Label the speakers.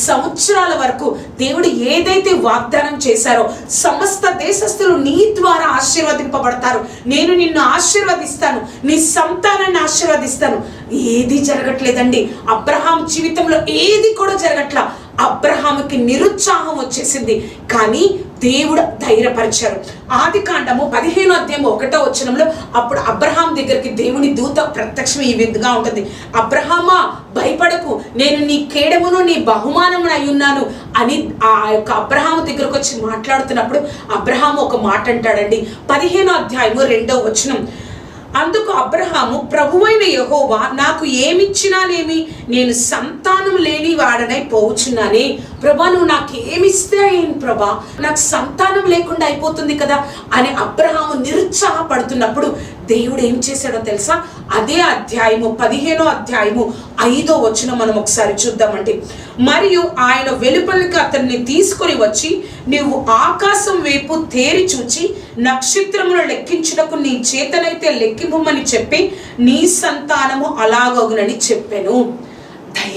Speaker 1: సంవత్సరాల వరకు దేవుడు ఏదైతే వాగ్దానం చేశారో సమస్త దేశస్థులు నీ ద్వారా ఆశీర్వదింపబడతారు, నేను నిన్ను ఆశీర్వదిస్తాను, నీ సంతానాన్ని ఆశీర్వదిస్తాను, ఏది జరగట్లేదండి. అబ్రహాం జీవితంలో ఏది కూడా జరగట్లా. అబ్రహాముకి నిరుత్సాహం వచ్చేసింది. కానీ దేవుడు ధైర్యపరిచారు. ఆదికాండము 15:1 అప్పుడు అబ్రహాం దగ్గరికి దేవుని దూత ప్రత్యక్షం ఈ విధంగా ఉంటుంది. అబ్రహామా, భయపడకు, నేను నీ కేడమును నీ బహుమానమును అయి ఉన్నాను అని ఆ యొక్క అబ్రహాము దగ్గరకు వచ్చి మాట్లాడుతున్నప్పుడు అబ్రహాము ఒక మాట అంటాడండి. 15:2 అందుకు అబ్రహాము, ప్రభువైన యెహోవా నాకు ఏమిచ్చినానేమి, నేను సంతానం లేని వాడనై పోవచ్చున్నానే. ప్రభా, నువ్వు నాకు ఏమిస్తే ఏంటి ప్రభా, నాకు సంతానం లేకుండా అయిపోతుంది కదా అని అబ్రహాము నిరుత్సాహపడుతున్నప్పుడు దేవుడు ఏం చేశాడో తెలుసా? అదే అధ్యాయము 15:5 మనం ఒకసారి చూద్దామండి. మరియు ఆయన వెలుపలికి అతన్ని తీసుకొని వచ్చి, నీవు ఆకాశం వైపు తేరి చూచి నక్షత్రమును లెక్కించుటకు నీ చేతనైతే లెక్కింపమని చెప్పి నీ సంతానము అలాగగునని చెప్పెను.